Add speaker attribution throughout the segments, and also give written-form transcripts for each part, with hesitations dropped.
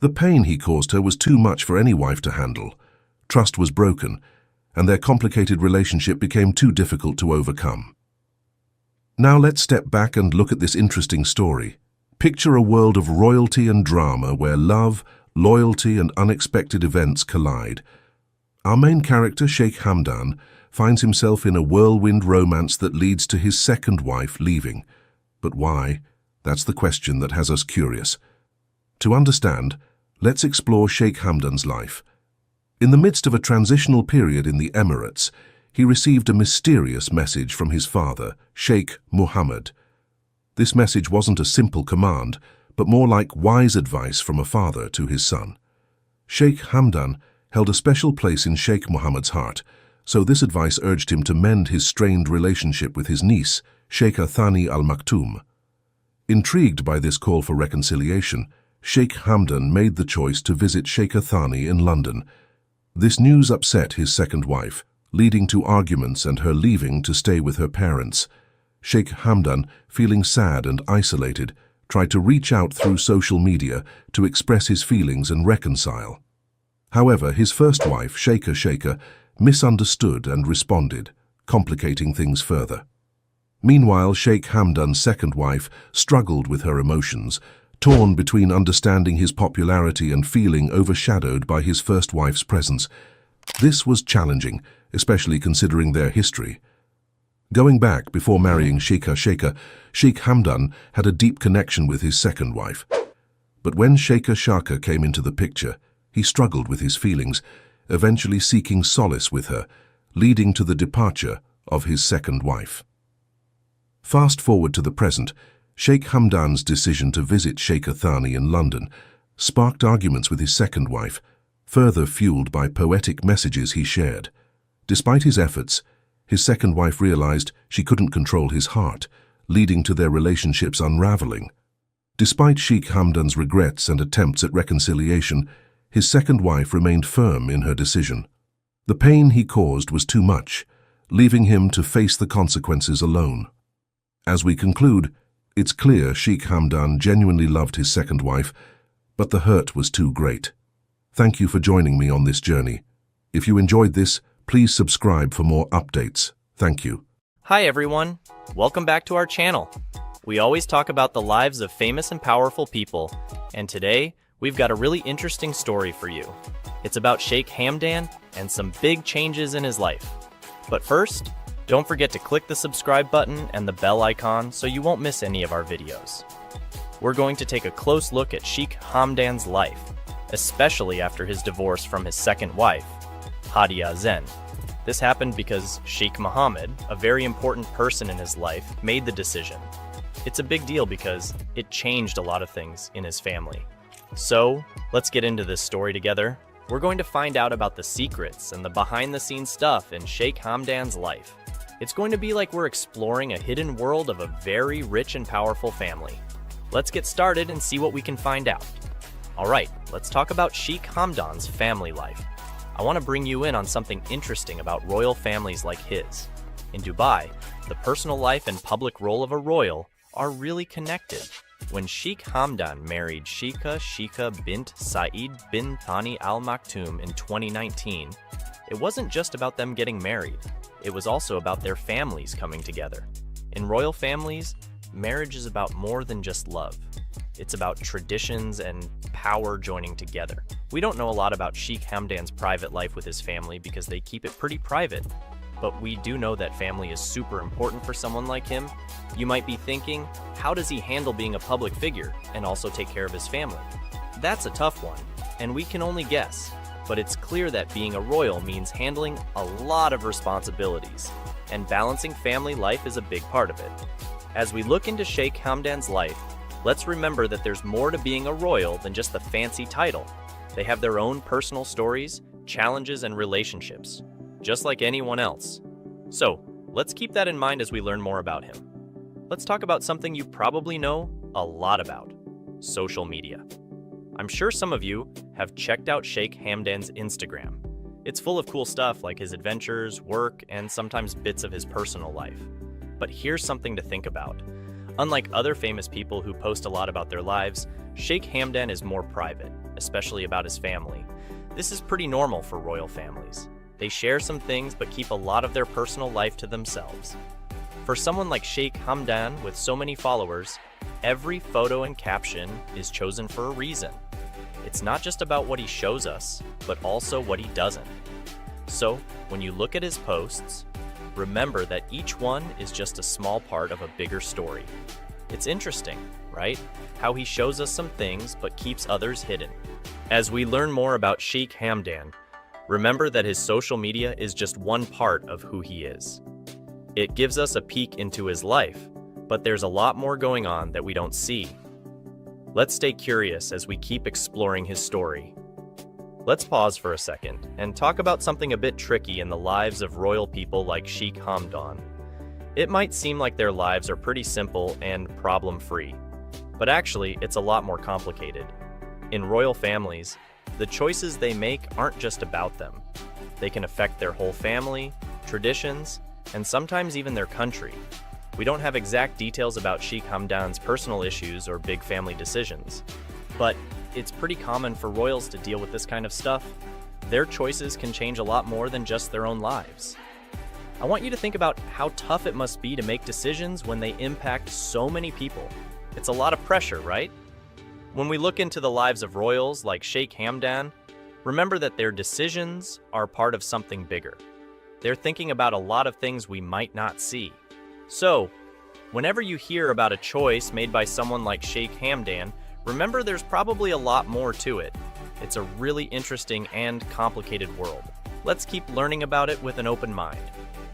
Speaker 1: The pain he caused her was too much for any wife to handle. Trust was broken, and their complicated relationship became too difficult to overcome. Now let's step back and look at this interesting story. Picture a world of royalty and drama where love, loyalty, and unexpected events collide. Our main character, Sheikh Hamdan, finds himself in a whirlwind romance that leads to his second wife leaving. But why? That's the question that has us curious. To understand, let's explore Sheikh Hamdan's life. In the midst of a transitional period in the Emirates, he received a mysterious message from his father, Sheikh Muhammad. This message wasn't a simple command, but more like wise advice from a father to his son. Sheikh Hamdan held a special place in Sheikh Muhammad's heart, so this advice urged him to mend his strained relationship with his niece, Sheikha Thani Al Maktoum. Intrigued by this call for reconciliation, Sheikh Hamdan made the choice to visit Sheikha Thani in London. This news upset his second wife, leading to arguments and her leaving to stay with her parents. Sheikh Hamdan, feeling sad and isolated, tried to reach out through social media to express his feelings and reconcile. However, his first wife, Sheikha, misunderstood and responded, complicating things further. Meanwhile, Sheikh Hamdan's second wife struggled with her emotions, torn between understanding his popularity and feeling overshadowed by his first wife's presence. This was challenging, especially considering their history. Going back before marrying Sheikh Hamdan had a deep connection with his second wife. But when Sheikh came into the picture, he struggled with his feelings, eventually seeking solace with her, leading to the departure of his second wife. Fast forward to the present, Sheikh Hamdan's decision to visit Sheikha Thani in London sparked arguments with his second wife, further fueled by poetic messages he shared. Despite his efforts, his second wife realized she couldn't control his heart, leading to their relationships unraveling. Despite Sheikh Hamdan's regrets and attempts at reconciliation, his second wife remained firm in her decision. The pain he caused was too much, leaving him to face the consequences alone. As we conclude, it's clear Sheikh Hamdan genuinely loved his second wife, but the hurt was too great. Thank you for joining me on this journey. If you enjoyed this, please subscribe for more updates. Thank you.
Speaker 2: Hi everyone, welcome back to our channel. We always talk about the lives of famous and powerful people, and today we've got a really interesting story for you. It's about Sheikh Hamdan and some big changes in his life. But first, don't forget to click the subscribe button and the bell icon so you won't miss any of our videos. We're going to take a close look at Sheikh Hamdan's life, especially after his divorce from his second wife, Hadia Zen. This happened because Sheikh Muhammad, a very important person in his life, made the decision. It's a big deal because it changed a lot of things in his family. So, let's get into this story together. We're going to find out about the secrets and the behind-the-scenes stuff in Sheikh Hamdan's life. It's going to be like we're exploring a hidden world of a very rich and powerful family. Let's get started and see what we can find out. Alright, let's talk about Sheikh Hamdan's family life. I want to bring you in on something interesting about royal families like his. In Dubai, the personal life and public role of a royal are really connected. When Sheikh Hamdan married Sheikha bint Saeed bin Thani Al Maktoum in 2019, it wasn't just about them getting married. It was also about their families coming together. In royal families, marriage is about more than just love. It's about traditions and power joining together. We don't know a lot about Sheikh Hamdan's private life with his family because they keep it pretty private. But we do know that family is super important for someone like him. You might be thinking, how does he handle being a public figure and also take care of his family? That's a tough one, and we can only guess. But it's clear that being a royal means handling a lot of responsibilities, and balancing family life is a big part of it. As we look into Sheikh Hamdan's life, let's remember that there's more to being a royal than just the fancy title. They have their own personal stories, challenges, and relationships, just like anyone else. So, let's keep that in mind as we learn more about him. Let's talk about something you probably know a lot about: social media. I'm sure some of you have checked out Sheikh Hamdan's Instagram. It's full of cool stuff like his adventures, work, and sometimes bits of his personal life. But here's something to think about. Unlike other famous people who post a lot about their lives, Sheikh Hamdan is more private, especially about his family. This is pretty normal for royal families. They share some things but keep a lot of their personal life to themselves. For someone like Sheikh Hamdan with so many followers, every photo and caption is chosen for a reason. It's not just about what he shows us, but also what he doesn't. So, when you look at his posts, remember that each one is just a small part of a bigger story. It's interesting, right? How he shows us some things but keeps others hidden. As we learn more about Sheikh Hamdan, remember that his social media is just one part of who he is. It gives us a peek into his life, but there's a lot more going on that we don't see. Let's stay curious as we keep exploring his story. Let's pause for a second and talk about something a bit tricky in the lives of royal people like Sheikh Hamdan. It might seem like their lives are pretty simple and problem-free, but actually it's a lot more complicated. In royal families, the choices they make aren't just about them. They can affect their whole family, traditions, and sometimes even their country. We don't have exact details about Sheikh Hamdan's personal issues or big family decisions, but it's pretty common for royals to deal with this kind of stuff. Their choices can change a lot more than just their own lives. I want you to think about how tough it must be to make decisions when they impact so many people. It's a lot of pressure, right? When we look into the lives of royals like Sheikh Hamdan, remember that their decisions are part of something bigger. They're thinking about a lot of things we might not see. So, whenever you hear about a choice made by someone like Sheikh Hamdan, remember there's probably a lot more to it. It's a really interesting and complicated world. Let's keep learning about it with an open mind.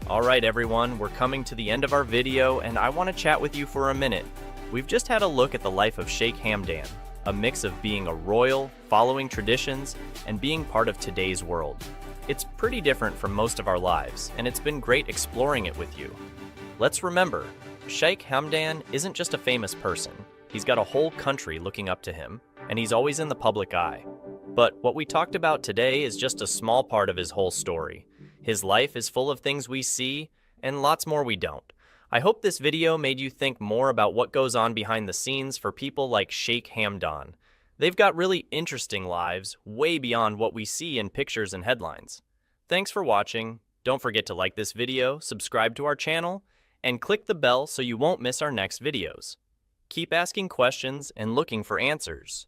Speaker 2: Alright everyone, we're coming to the end of our video and I want to chat with you for a minute. We've just had a look at the life of Sheikh Hamdan, a mix of being a royal, following traditions, and being part of today's world. It's pretty different from most of our lives, and it's been great exploring it with you. Let's remember, Sheikh Hamdan isn't just a famous person. He's got a whole country looking up to him, and he's always in the public eye. But what we talked about today is just a small part of his whole story. His life is full of things we see, and lots more we don't. I hope this video made you think more about what goes on behind the scenes for people like Sheikh Hamdan. They've got really interesting lives, way beyond what we see in pictures and headlines. Thanks for watching. Don't forget to like this video, subscribe to our channel, and click the bell so you won't miss our next videos. Keep asking questions and looking for answers.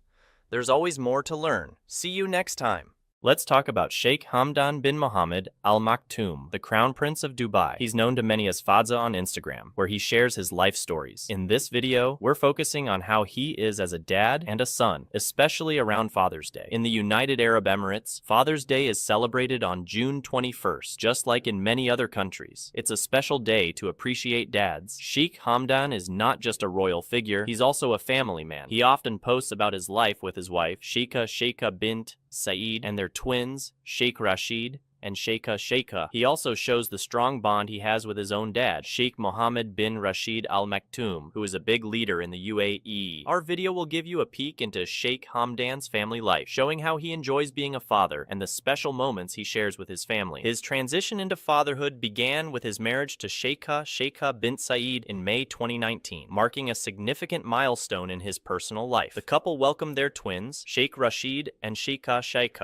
Speaker 2: There's always more to learn. See you next time. Let's talk about Sheikh Hamdan bin Mohammed Al Maktoum, the Crown Prince of Dubai. He's known to many as Fazza on Instagram, where he shares his life stories. In this video, we're focusing on how he is as a dad and a son, especially around Father's Day. In the United Arab Emirates, Father's Day is celebrated on June 21st, just like in many other countries. It's a special day to appreciate dads. Sheikh Hamdan is not just a royal figure, he's also a family man. He often posts about his life with his wife, Sheikha bint Saeed, and their twins, Sheikh Rashid and Sheikha. He also shows the strong bond he has with his own dad, Sheikh Mohammed bin Rashid Al Maktoum, who is a big leader in the UAE. Our video will give you a peek into Sheikh Hamdan's family life, showing how he enjoys being a father and the special moments he shares with his family. His transition into fatherhood began with his marriage to Sheikha bint Saeed in May 2019, marking a significant milestone in his personal life. The couple welcomed their twins, Sheikh Rashid and Sheikha,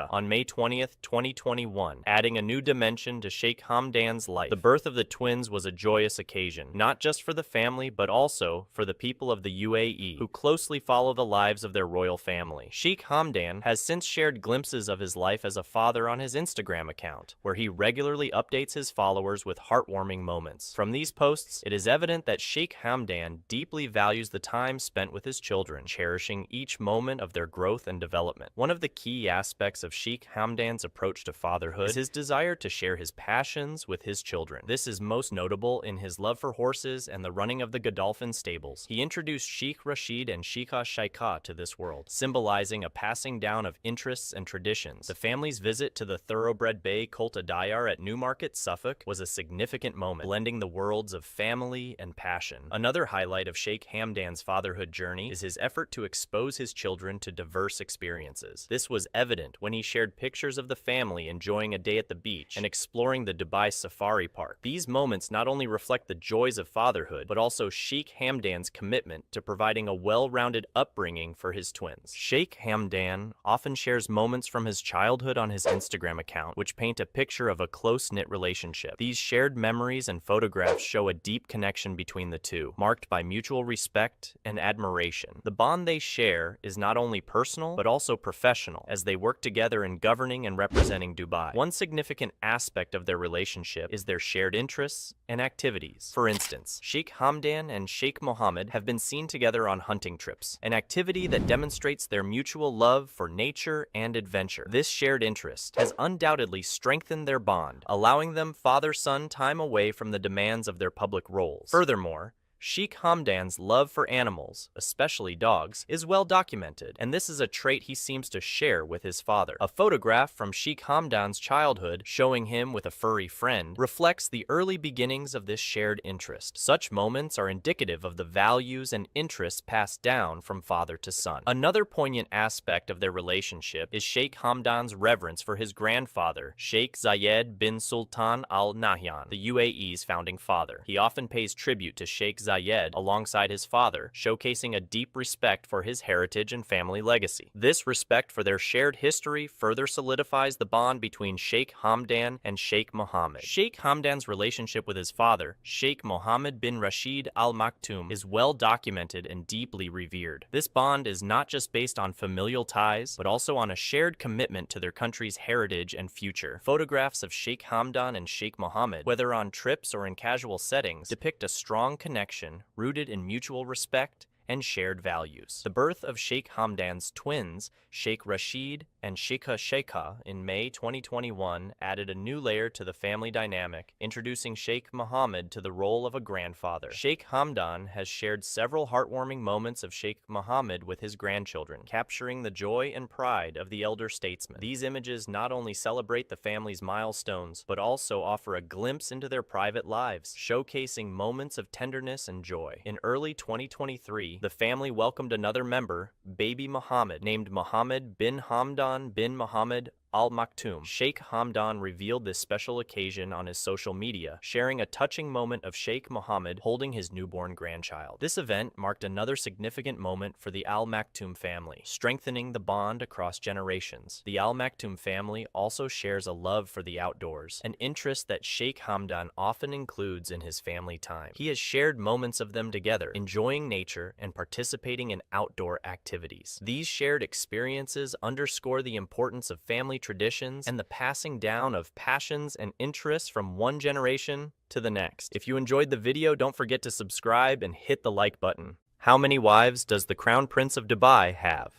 Speaker 2: on May 20th, 2021, adding a new dimension to Sheikh Hamdan's life. The birth of the twins was a joyous occasion, not just for the family, but also for the people of the UAE, who closely follow the lives of their royal family. Sheikh Hamdan has since shared glimpses of his life as a father on his Instagram account, where he regularly updates his followers with heartwarming moments. From these posts, it is evident that Sheikh Hamdan deeply values the time spent with his children, cherishing each moment of their growth and development. One of the key aspects of Sheikh Hamdan's approach to fatherhood is his desire to share his passions with his children. This is most notable in his love for horses and the running of the Godolphin stables. He introduced Sheikh Rashid and Sheikha to this world, symbolizing a passing down of interests and traditions. The family's visit to the thoroughbred bay Colt Adayar at Newmarket, Suffolk, was a significant moment, blending the worlds of family and passion. Another highlight of Sheikh Hamdan's fatherhood journey is his effort to expose his children to diverse experiences. This was evident when he shared pictures of the family enjoying a day at at the beach and exploring the Dubai Safari Park. These moments not only reflect the joys of fatherhood, but also Sheikh Hamdan's commitment to providing a well-rounded upbringing for his twins. Sheikh Hamdan often shares moments from his childhood on his Instagram account, which paint a picture of a close-knit relationship. These shared memories and photographs show a deep connection between the two, marked by mutual respect and admiration. The bond they share is not only personal, but also professional, as they work together in governing and representing Dubai. One significant aspect of their relationship is their shared interests and activities. For instance, Sheikh Hamdan and Sheikh Mohammed have been seen together on hunting trips, an activity that demonstrates their mutual love for nature and adventure. This shared interest has undoubtedly strengthened their bond, allowing them father-son time away from the demands of their public roles. Furthermore, Sheikh Hamdan's love for animals, especially dogs, is well documented, and this is a trait he seems to share with his father. A photograph from Sheikh Hamdan's childhood showing him with a furry friend reflects the early beginnings of this shared interest. Such moments are indicative of the values and interests passed down from father to son. Another poignant aspect of their relationship is Sheikh Hamdan's reverence for his grandfather, Sheikh Zayed bin Sultan Al Nahyan, the UAE's founding father. He often pays tribute to Sheikh Zayed alongside his father, showcasing a deep respect for his heritage and family legacy. This respect for their shared history further solidifies the bond between Sheikh Hamdan and Sheikh Mohammed. Sheikh Hamdan's relationship with his father, Sheikh Mohammed bin Rashid Al Maktoum, is well documented and deeply revered. This bond is not just based on familial ties, but also on a shared commitment to their country's heritage and future. Photographs of Sheikh Hamdan and Sheikh Mohammed, whether on trips or in casual settings, depict a strong connection rooted in mutual respect and shared values. The birth of Sheikh Hamdan's twins, Sheikh Rashid and Sheikha in May 2021 added a new layer to the family dynamic, introducing Sheikh Mohammed to the role of a grandfather. Sheikh Hamdan has shared several heartwarming moments of Sheikh Mohammed with his grandchildren, capturing the joy and pride of the elder statesman. These images not only celebrate the family's milestones, but also offer a glimpse into their private lives, showcasing moments of tenderness and joy. In early 2023, the family welcomed another member, baby Mohammed, named Mohammed bin Hamdan bin Mohammed Al Maktoum. Sheikh Hamdan revealed this special occasion on his social media, sharing a touching moment of Sheikh Mohammed holding his newborn grandchild. This event marked another significant moment for the Al Maktoum family, strengthening the bond across generations. The Al Maktoum family also shares a love for the outdoors, an interest that Sheikh Hamdan often includes in his family time. He has shared moments of them together, enjoying nature and participating in outdoor activities. These shared experiences underscore the importance of family traditions and the passing down of passions and interests from one generation to the next. If you enjoyed the video, don't forget to subscribe and hit the like button. How many wives does the Crown Prince of Dubai have?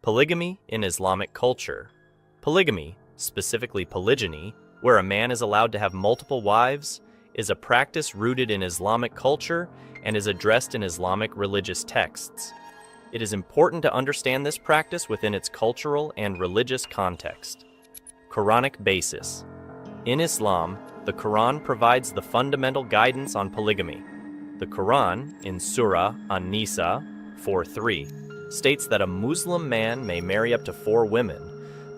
Speaker 2: Polygamy in Islamic culture. Polygamy, specifically polygyny, where a man is allowed to have multiple wives, is a practice rooted in Islamic culture and is addressed in Islamic religious texts. It is important to understand this practice within its cultural and religious context. Quranic basis. In Islam, the Quran provides the fundamental guidance on polygamy. The Quran, in Surah An-Nisa 4:3, states that a Muslim man may marry up to 4 women,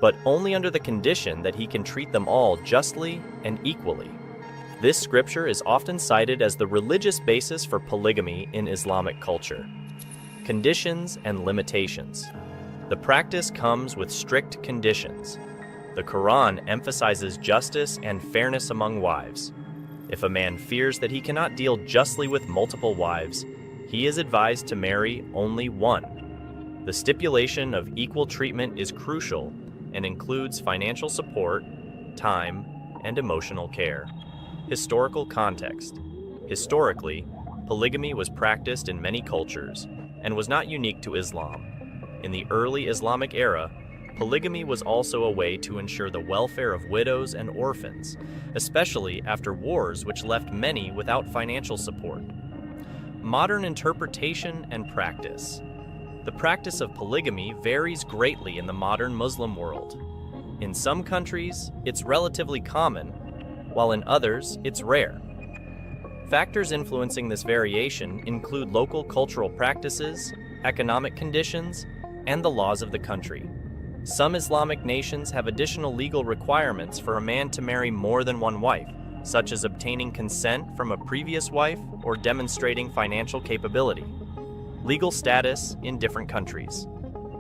Speaker 2: but only under the condition that he can treat them all justly and equally. This scripture is often cited as the religious basis for polygamy in Islamic culture. Conditions and limitations. The practice comes with strict conditions. The Quran emphasizes justice and fairness among wives. If a man fears that he cannot deal justly with multiple wives, he is advised to marry only one. The stipulation of equal treatment is crucial and includes financial support, time, and emotional care. Historical context. Historically, polygamy was practiced in many cultures and was not unique to Islam. In the early Islamic era, polygamy was also a way to ensure the welfare of widows and orphans, especially after wars which left many without financial support. Modern interpretation and practice. The practice of polygamy varies greatly in the modern Muslim world. In some countries, it's relatively common, while in others, it's rare. Factors influencing this variation include local cultural practices, economic conditions, and the laws of the country. Some Islamic nations have additional legal requirements for a man to marry more than one wife, such as obtaining consent from a previous wife or demonstrating financial capability. Legal status in different countries.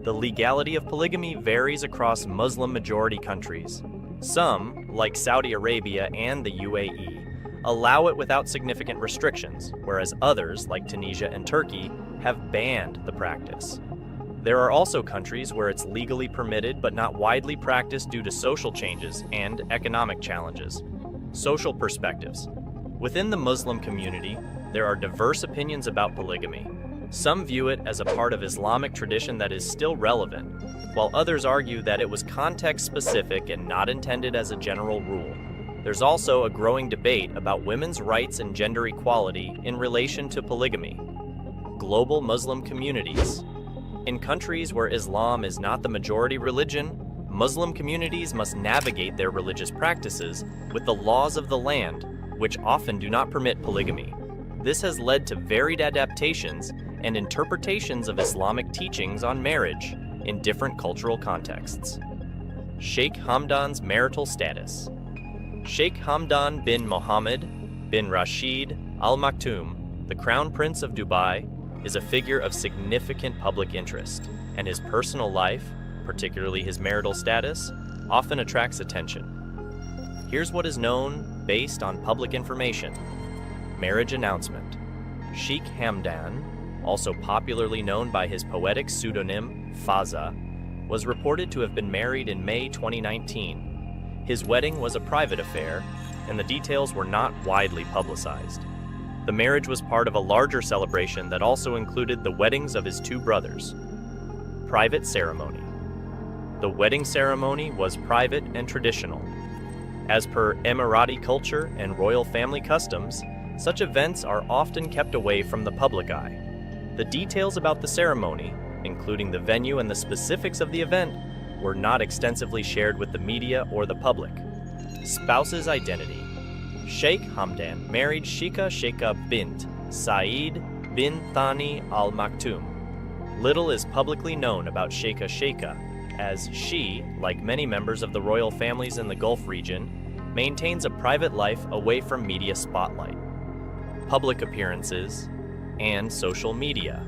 Speaker 2: The legality of polygamy varies across Muslim-majority countries. Some, like Saudi Arabia and the UAE, allow it without significant restrictions, whereas others, like Tunisia and Turkey, have banned the practice. There are also countries where it's legally permitted but not widely practiced due to social changes and economic challenges. Social perspectives. Within the Muslim community, there are diverse opinions about polygamy. Some view it as a part of Islamic tradition that is still relevant, while others argue that it was context-specific and not intended as a general rule. There's also a growing debate about women's rights and gender equality in relation to polygamy. Global Muslim communities. In countries where Islam is not the majority religion, Muslim communities must navigate their religious practices with the laws of the land, which often do not permit polygamy. This has led to varied adaptations and interpretations of Islamic teachings on marriage in different cultural contexts. Sheikh Hamdan's marital status. Sheikh Hamdan bin Mohammed bin Rashid Al Maktoum, the Crown Prince of Dubai, is a figure of significant public interest, and his personal life, particularly his marital status, often attracts attention. Here's what is known based on public information. Marriage announcement. Sheikh Hamdan, also popularly known by his poetic pseudonym Fazza, was reported to have been married in May 2019. His wedding was a private affair, and the details were not widely publicized. The marriage was part of a larger celebration that also included the weddings of his two brothers. Private ceremony. The wedding ceremony was private and traditional. As per Emirati culture and royal family customs, such events are often kept away from the public eye. The details about the ceremony, including the venue and the specifics of the event, were not extensively shared with the media or the public. Spouse's identity. Sheikh Hamdan married Sheikha bint Saeed bin Thani Al Maktoum. Little is publicly known about Sheikha, as she, like many members of the royal families in the Gulf region, maintains a private life away from media spotlight. Public appearances and social media.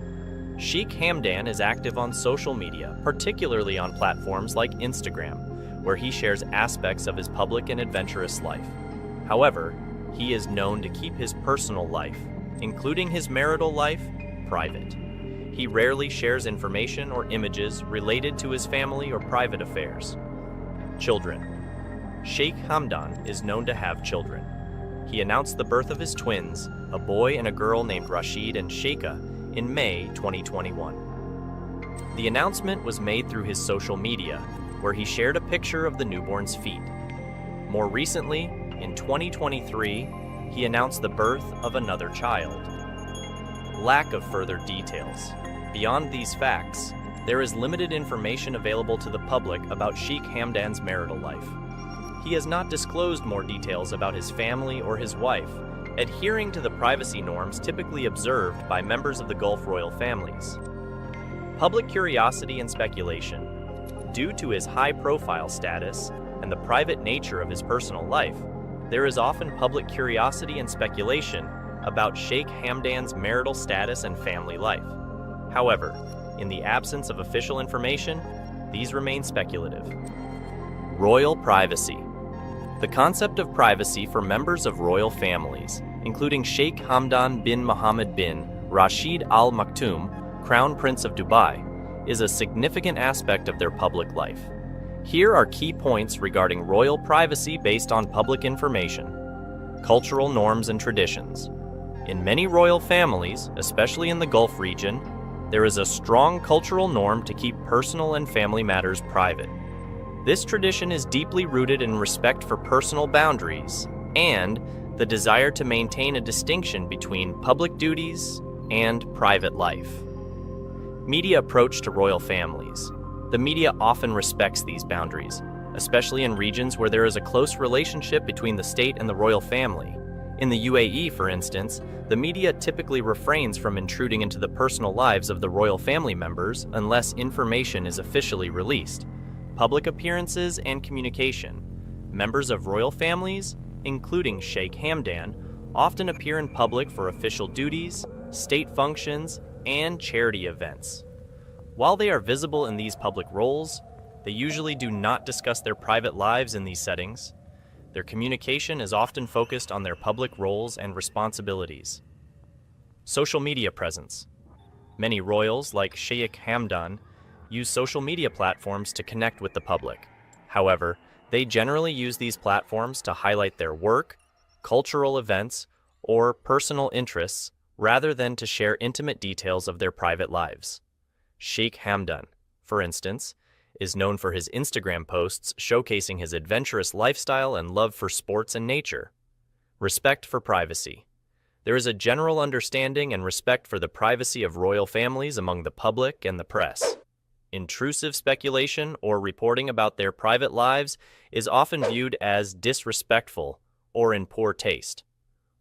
Speaker 2: Sheikh Hamdan is active on social media, particularly on platforms like Instagram, where he shares aspects of his public and adventurous life. However, he is known to keep his personal life, including his marital life, private. He rarely shares information or images related to his family or private affairs. Children. Sheikh Hamdan is known to have children. He announced the birth of his twins, a boy and a girl named Rashid and Sheikha, in May 2021. The announcement was made through his social media, where he shared a picture of the newborn's feet. More recently, in 2023, he announced the birth of another child. Lack of further details. Beyond these facts, there is limited information available to the public about Sheikh Hamdan's marital life. He has not disclosed more details about his family or his wife, adhering to the privacy norms typically observed by members of the Gulf royal families. Public curiosity and speculation. Due to his high-profile status and the private nature of his personal life, there is often public curiosity and speculation about Sheikh Hamdan's marital status and family life. However, in the absence of official information, these remain speculative. Royal privacy. The concept of privacy for members of royal families, including Sheikh Hamdan bin Mohammed bin Rashid Al Maktoum, Crown Prince of Dubai, is a significant aspect of their public life. Here are key points regarding royal privacy based on public information. Cultural norms and traditions. In many royal families, especially in the Gulf region, there is a strong cultural norm to keep personal and family matters private. This tradition is deeply rooted in respect for personal boundaries and the desire to maintain a distinction between public duties and private life. Media approach to royal families. The media often respects these boundaries, especially in regions where there is a close relationship between the state and the royal family. In the UAE, for instance, the media typically refrains from intruding into the personal lives of the royal family members unless information is officially released. Public appearances and communication. Members of royal families, including Sheikh Hamdan, often appear in public for official duties, state functions, and charity events. While they are visible in these public roles, they usually do not discuss their private lives in these settings. Their communication is often focused on their public roles and responsibilities. Social media presence. Many royals, like Sheikh Hamdan, use social media platforms to connect with the public. However, they generally use these platforms to highlight their work, cultural events, or personal interests rather than to share intimate details of their private lives. Sheikh Hamdan, for instance, is known for his Instagram posts showcasing his adventurous lifestyle and love for sports and nature. Respect for privacy. There is a general understanding and respect for the privacy of royal families among the public and the press. Intrusive speculation or reporting about their private lives is often viewed as disrespectful or in poor taste.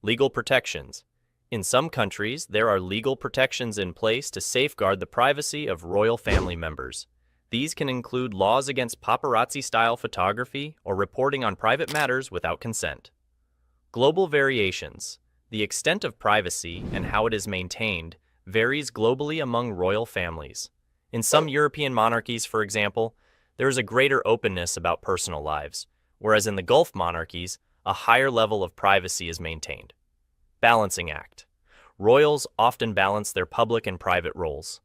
Speaker 2: Legal protections. In some countries, there are legal protections in place to safeguard the privacy of royal family members. These can include laws against paparazzi-style photography or reporting on private matters without consent. Global variations. The extent of privacy and how it is maintained varies globally among royal families. In some European monarchies, for example, there is a greater openness about personal lives, whereas in the Gulf monarchies, a higher level of privacy is maintained. Balancing act. Royals often balance their public and private roles.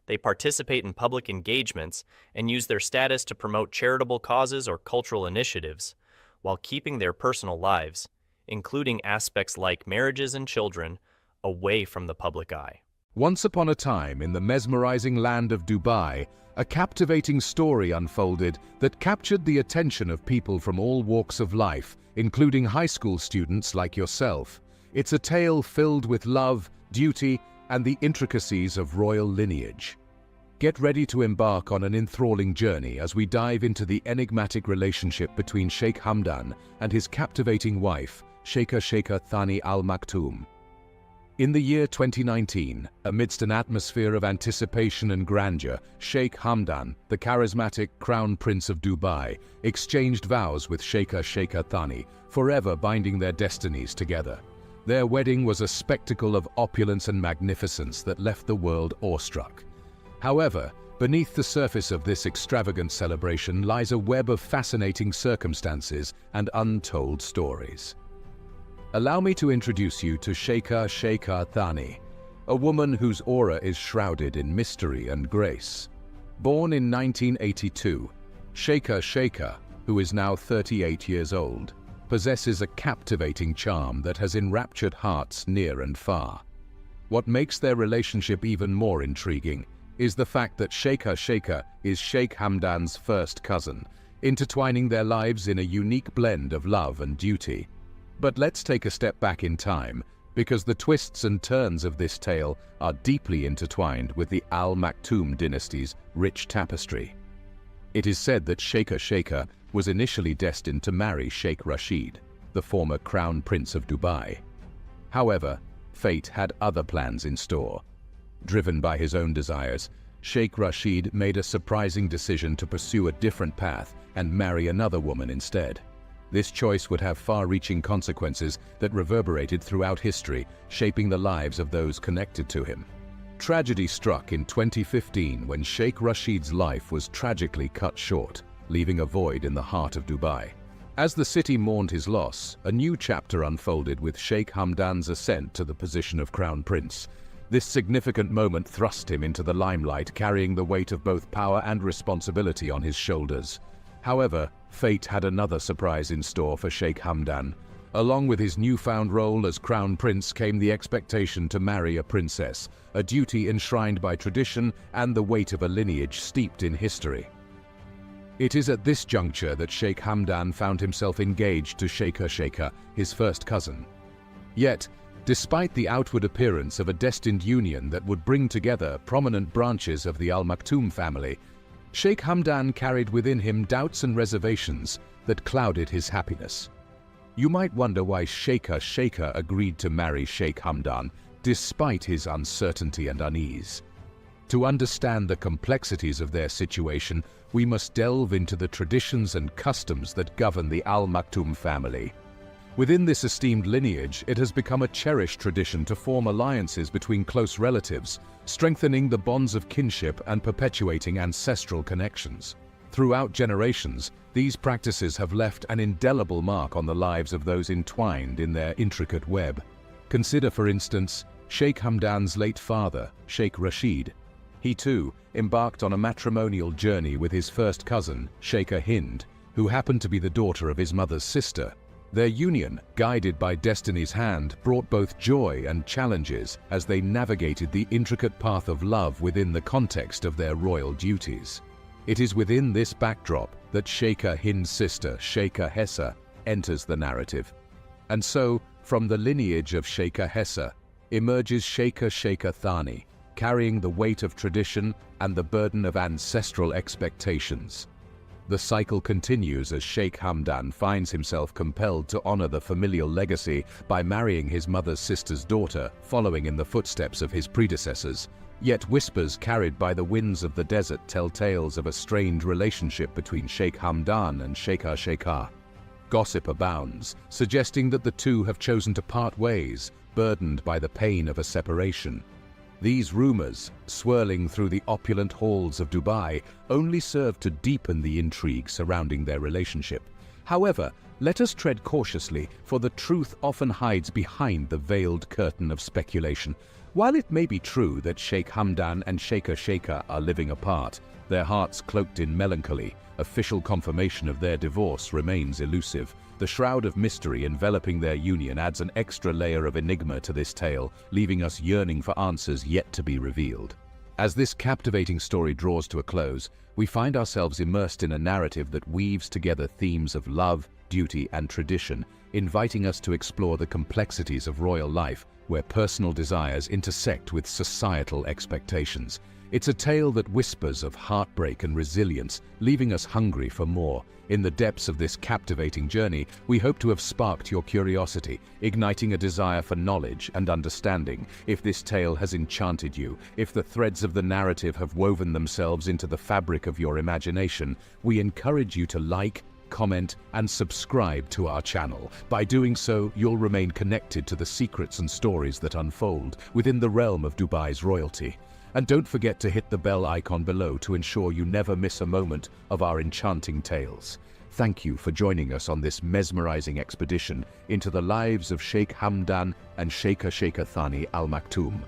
Speaker 2: They participate in public engagements and use their status to promote charitable causes or cultural initiatives, while keeping their personal lives, including aspects like marriages and children, away from the public eye.
Speaker 3: Once upon a time, in the mesmerizing land of Dubai, a captivating story unfolded that captured the attention of people from all walks of life, including high school students like yourself. It's a tale filled with love, duty, and the intricacies of royal lineage. Get ready to embark on an enthralling journey as we dive into the enigmatic relationship between Sheikh Hamdan and his captivating wife, Sheikha Thani Al Maktoum. In the year 2019, amidst an atmosphere of anticipation and grandeur, Sheikh Hamdan, the charismatic Crown Prince of Dubai, exchanged vows with Sheikha Thani, forever binding their destinies together. Their wedding was a spectacle of opulence and magnificence that left the world awestruck. However, beneath the surface of this extravagant celebration lies a web of fascinating circumstances and untold stories. Allow me to introduce you to Sheikha Thani, a woman whose aura is shrouded in mystery and grace. Born in 1982, Sheikha, who is now 38 years old, possesses a captivating charm that has enraptured hearts near and far. What makes their relationship even more intriguing is the fact that Sheikha is Sheikh Hamdan's first cousin, intertwining their lives in a unique blend of love and duty. But let's take a step back in time, because the twists and turns of this tale are deeply intertwined with the Al Maktoum dynasty's rich tapestry. It is said that Sheikha was initially destined to marry Sheikh Rashid, the former Crown Prince of Dubai. However, fate had other plans in store. Driven by his own desires, Sheikh Rashid made a surprising decision to pursue a different path and marry another woman instead. This choice would have far-reaching consequences that reverberated throughout history, shaping the lives of those connected to him. Tragedy struck in 2015 when Sheikh Rashid's life was tragically cut short, leaving a void in the heart of Dubai. As the city mourned his loss, a new chapter unfolded with Sheikh Hamdan's ascent to the position of Crown Prince. This significant moment thrust him into the limelight, carrying the weight of both power and responsibility on his shoulders. However, fate had another surprise in store for Sheikh Hamdan. Along with his newfound role as Crown Prince came the expectation to marry a princess, a duty enshrined by tradition and the weight of a lineage steeped in history. It is at this juncture that Sheikh Hamdan found himself engaged to Sheikha, his first cousin. Yet, despite the outward appearance of a destined union that would bring together prominent branches of the Al Maktoum family, Sheikh Hamdan carried within him doubts and reservations that clouded his happiness. You might wonder why Sheikha agreed to marry Sheikh Hamdan despite his uncertainty and unease. To understand the complexities of their situation, we must delve into the traditions and customs that govern the Al Maktoum family. Within this esteemed lineage, it has become a cherished tradition to form alliances between close relatives, strengthening the bonds of kinship and perpetuating ancestral connections. Throughout generations, these practices have left an indelible mark on the lives of those entwined in their intricate web. Consider, for instance, Sheikh Hamdan's late father, Sheikh Rashid. He too embarked on a matrimonial journey with his first cousin, Sheikha Hind, who happened to be the daughter of his mother's sister. Their union, guided by destiny's hand, brought both joy and challenges as they navigated the intricate path of love within the context of their royal duties. It is within this backdrop that Sheikha Hind's sister, Sheikha Hessa, enters the narrative. And so, from the lineage of Sheikha Hessa, emerges Sheikha Thani, carrying the weight of tradition and the burden of ancestral expectations. The cycle continues as Sheikh Hamdan finds himself compelled to honor the familial legacy by marrying his mother's sister's daughter, following in the footsteps of his predecessors. Yet whispers carried by the winds of the desert tell tales of a strained relationship between Sheikh Hamdan and Sheikha. Gossip abounds, suggesting that the two have chosen to part ways, burdened by the pain of a separation. These rumors, swirling through the opulent halls of Dubai, only serve to deepen the intrigue surrounding their relationship. However, let us tread cautiously, for the truth often hides behind the veiled curtain of speculation. While it may be true that Sheikh Hamdan and Sheikha are living apart, their hearts cloaked in melancholy, official confirmation of their divorce remains elusive. The shroud of mystery enveloping their union adds an extra layer of enigma to this tale, leaving us yearning for answers yet to be revealed. As this captivating story draws to a close, we find ourselves immersed in a narrative that weaves together themes of love, duty, and tradition, inviting us to explore the complexities of royal life, where personal desires intersect with societal expectations. It's a tale that whispers of heartbreak and resilience, leaving us hungry for more. In the depths of this captivating journey, we hope to have sparked your curiosity, igniting a desire for knowledge and understanding. If this tale has enchanted you, if the threads of the narrative have woven themselves into the fabric of your imagination, we encourage you to like, comment, and subscribe to our channel. By doing so, you'll remain connected to the secrets and stories that unfold within the realm of Dubai's royalty. And don't forget to hit the bell icon below to ensure you never miss a moment of our enchanting tales. Thank you for joining us on this mesmerizing expedition into the lives of Sheikh Hamdan and Sheikha Thani Al Maktoum.